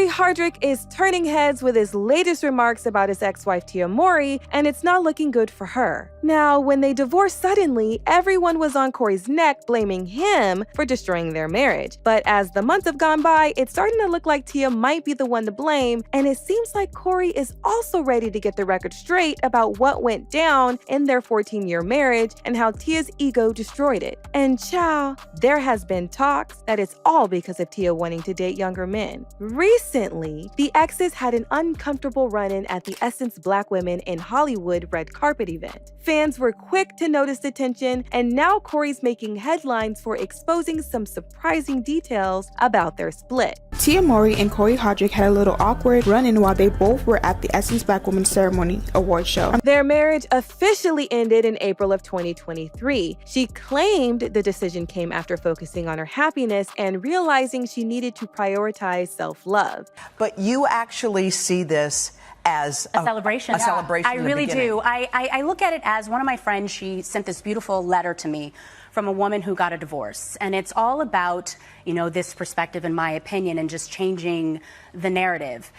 Cory Hardrict is turning heads with his latest remarks about his ex-wife Tia Mowry, and it's not looking good for her. Now, when they divorced suddenly, everyone was on Cory's neck blaming him for destroying their marriage. But as the months have gone by, it's starting to look like Tia might be the one to blame, and it seems like Cory is also ready to get the record straight about what went down in their 14-year marriage and how Tia's ego destroyed it. And ciao, there has been talks that it's all because of Tia wanting to date younger men. Recently, the exes had an uncomfortable run-in at the Essence Black Women in Hollywood red carpet event. Fans were quick to notice the tension, and now Cory's making headlines for exposing some surprising details about their split. Tia Mowry and Cory Hardrict had a little awkward run-in while they both were at the Essence Black Women Ceremony award show. Their marriage officially ended in April of 2023. She claimed the decision came after focusing on her happiness and realizing she needed to prioritize self-love. But you actually see this as a celebration. A celebration. I really do. I look at it as one of my friends, she sent this beautiful letter to me from a woman who got a divorce. And it's all about, this perspective, in my opinion, and just changing the narrative.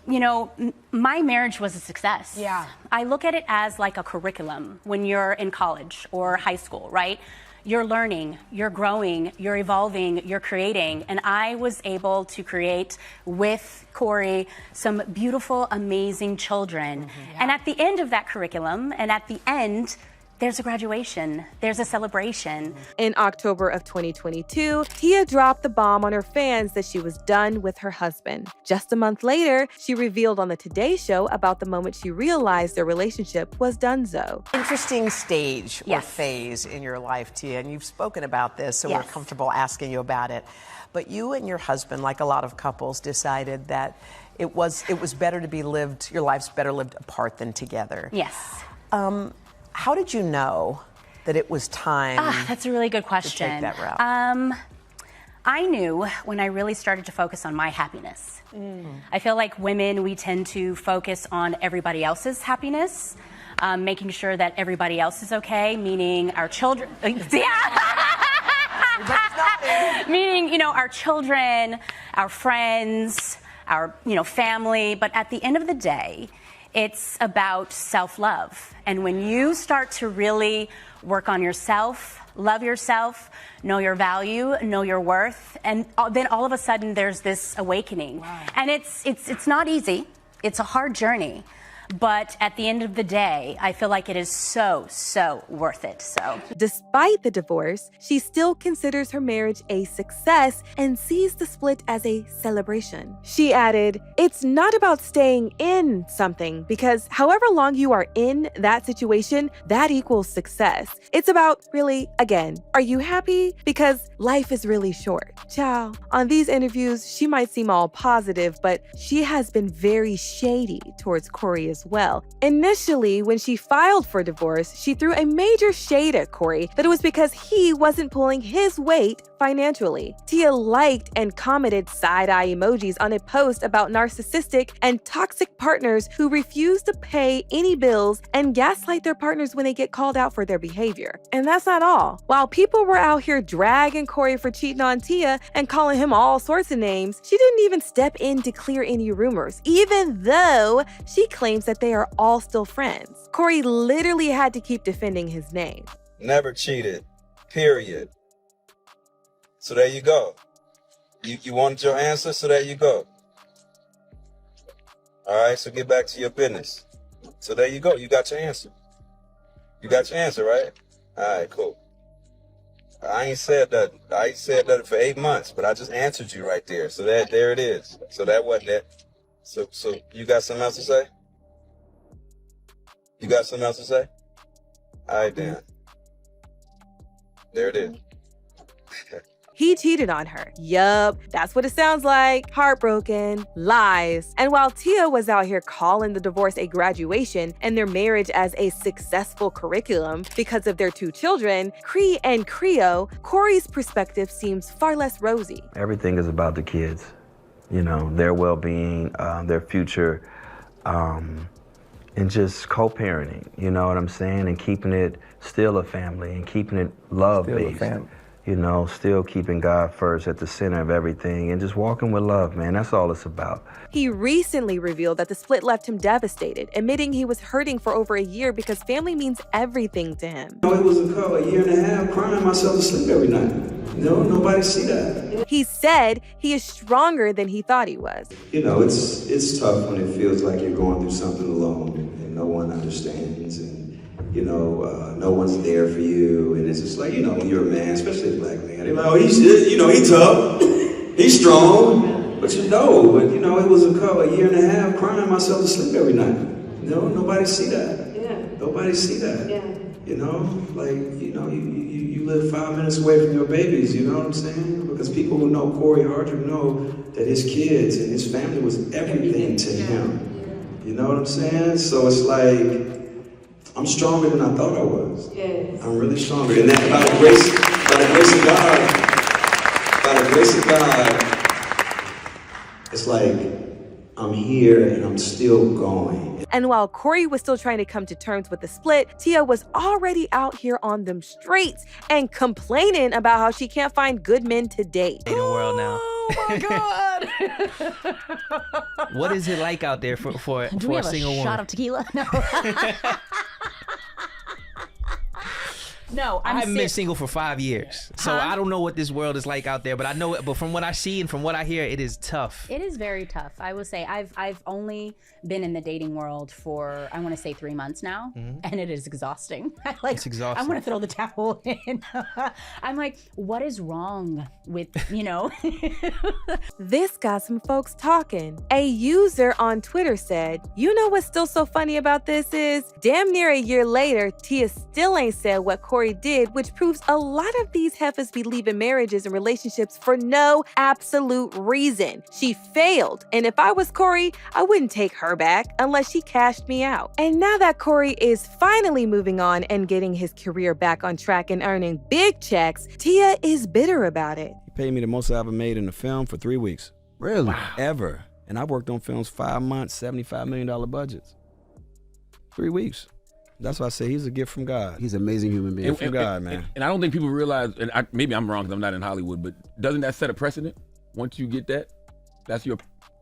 My marriage was a success. Yeah. I look at it as like a curriculum when you're in college or high school, right? You're learning, you're growing, you're evolving, you're creating. And I was able to create with Cory some beautiful, amazing children. Yeah. And at the end of that curriculum, and at the end, there's a graduation, there's a celebration. In October of 2022, Tia dropped the bomb on her fans that she was done with her husband. Just a month later, she revealed on the Today Show about the moment she realized their relationship was donezo. Interesting stage or Yes. phase in your life, Tia, and you've spoken about this, so Yes. we're comfortable asking you about it. But you and your husband, like a lot of couples, decided that it was better to be lived, your life's better lived apart than together. Yes. How did you know that it was time That's a really good question. to take that route? I knew when I really started to focus on my happiness. I feel like women, we tend to focus on everybody else's happiness, making sure that everybody else is okay, meaning our children. Meaning, our children, our friends, our, family. But at the end of the day, it's about self-love. And when you start to really work on yourself, love yourself, know your value, know your worth, and then all of a sudden there's this awakening. Wow. And it's not easy. It's a hard journey. But at the end of the day, I feel like it is so, so worth it. So, despite the divorce, she still considers her marriage a success and sees the split as a celebration. She added, "It's not about staying in something, because however long you are in that situation, that equals success. It's about, really, again, are you happy? Because life is really short." Ciao. On these interviews, she might seem all positive, but she has been very shady towards Cory as well. Initially, when she filed for divorce, she threw a major shade at Cory that it was because he wasn't pulling his weight financially. Tia liked and commented side-eye emojis on a post about narcissistic and toxic partners who refuse to pay any bills and gaslight their partners when they get called out for their behavior. And that's not all. While people were out here dragging Cory for cheating on Tia and calling him all sorts of names, she didn't even step in to clear any rumors, even though she claims that they are all still friends. Cory literally had to keep defending his name. Never cheated, period. So there you go. You wanted your answer, so there you go. All right, so get back to your business. So there you go. You got your answer. You got your answer, right? All right, cool. I ain't said that. I ain't said that for 8 months, but I just answered you right there. So there it is. So that wasn't it. So you got something else to say? You got something else to say? All right, then. There it is. He cheated on her. Yup, that's what it sounds like. Heartbroken, lies. And while Tia was out here calling the divorce a graduation and their marriage as a successful curriculum because of their 2 children, Cree and Creo, Cory's perspective seems far less rosy. Everything is about the kids, their well-being, their future, and just co-parenting, you know what I'm saying? And keeping it still a family and keeping it love-based. you know, still keeping God first at the center of everything and just walking with love, man. That's all it's about. He recently revealed that the split left him devastated, admitting he was hurting for over a year because family means everything to him. You know, it was a year and a half crying myself to sleep every night. You know, nobody see that. He said he is stronger than he thought he was. You know, it's tough when it feels like you're going through something alone and no one understands and, you know, no one's there for you. And it's just like, you know, when you're a man, especially a black man, they're like, oh, he's tough, he's strong. But you know, it was a year and a half crying myself to sleep every night. You know, nobody see that. Yeah. Nobody see that. Yeah. You know, like, you know, you live 5 minutes away from your babies, you know what I'm saying? Because people who know Cory Hardrict know that his kids and his family was everything to him. You know what I'm saying? So it's like, I'm stronger than I thought I was. Yes. I'm really stronger. And that by the grace of God, it's like, I'm here and I'm still going. And while Cory was still trying to come to terms with the split, Tia was already out here on them streets and complaining about how she can't find good men to date. In the world now. Oh my God! What is it like out there for a single woman? Do we have a shot of tequila? No. No, I haven't been single for 5 years, so I don't know what this world is like out there. But I know, but from what I see and from what I hear, it is tough. It is very tough. I will say I've only been in the dating world for, I want to say 3 months now, and it is exhausting. It's exhausting. I want to throw the towel in. I'm like, what is wrong with, you know? This got some folks talking. A user on Twitter said, you know what's still so funny about this is, damn near a year later, Tia still ain't said what Cory did, which proves a lot of these heifers be leaving marriages and relationships for no absolute reason. She failed, and if I was Cory, I wouldn't take her back unless she cashed me out. And now that Cory is finally moving on and getting his career back on track and earning big checks, Tia is bitter about it. He paid me the most I ever made in a film for 3 weeks. Really? Wow. Ever. And I worked on films 5 months, $75 million budgets. 3 weeks. That's why I say he's a gift from God. He's an amazing human being. Gift from God, man. And I don't think people realize, and maybe I'm wrong because I'm not in Hollywood, but doesn't that set a precedent? Once you get that, that's your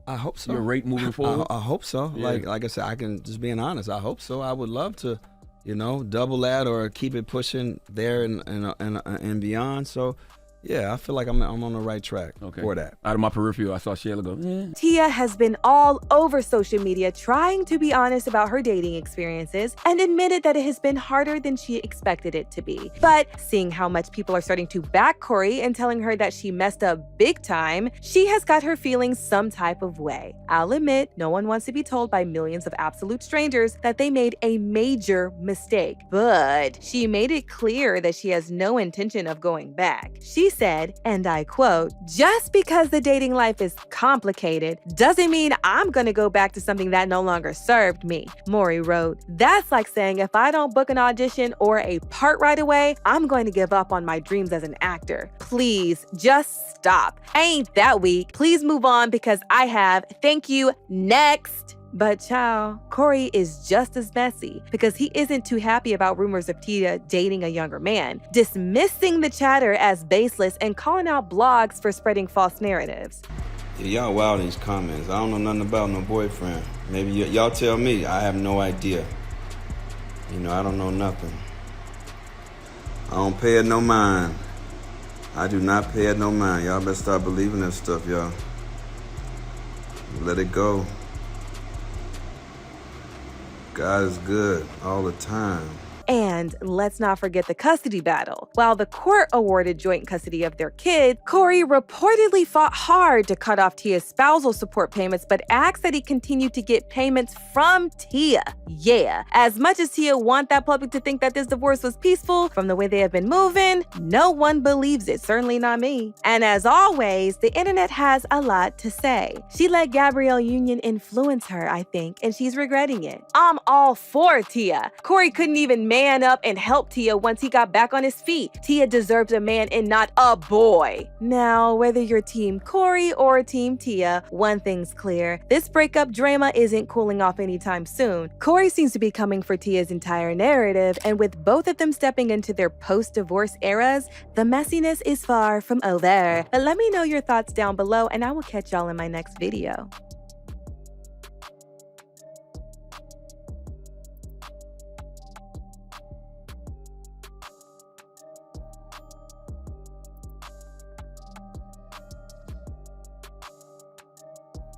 I hope so. Your rate moving forward? I hope so. Yeah. Like I said, I can just being honest. I hope so. I would love to, you know, double that or keep it pushing there and beyond. So, yeah, I feel like I'm on the right track for that. Out of my peripheral, I saw Shayla go, Tia has been all over social media trying to be honest about her dating experiences and admitted that it has been harder than she expected it to be. But seeing how much people are starting to back Cory and telling her that she messed up big time, she has got her feeling some type of way. I'll admit, no one wants to be told by millions of absolute strangers that they made a major mistake, but she made it clear that she has no intention of going back. She said, and I quote, "Just because the dating life is complicated doesn't mean I'm gonna go back to something that no longer served me." Mowry wrote, "That's like saying if I don't book an audition or a part right away, I'm going to give up on my dreams as an actor. Please, just stop. I ain't that weak. Please move on because I have. Thank you. Next." But child, Cory is just as messy because he isn't too happy about rumors of Tia dating a younger man, dismissing the chatter as baseless and calling out blogs for spreading false narratives. Yeah, y'all wild in these comments. I don't know nothing about no boyfriend. Maybe y'all tell me. I have no idea. You know, I don't know nothing. I don't pay it no mind. I do not pay it no mind. Y'all better start believing that stuff, y'all. Let it go. God is good all the time. And let's not forget the custody battle. While the court awarded joint custody of their kid, Cory reportedly fought hard to cut off Tia's spousal support payments, but asked that he continue to get payments from Tia. Yeah, as much as Tia want that public to think that this divorce was peaceful, from the way they have been moving, no one believes it, certainly not me. And as always, the internet has a lot to say. She let Gabrielle Union influence her, I think, and she's regretting it. I'm all for Tia. Cory couldn't even man up and help Tia once he got back on his feet. Tia deserves a man and not a boy. Now, whether you're Team Cory or Team Tia, one thing's clear. This breakup drama isn't cooling off anytime soon. Cory seems to be coming for Tia's entire narrative, and with both of them stepping into their post-divorce eras, the messiness is far from over. But let me know your thoughts down below, and I will catch y'all in my next video.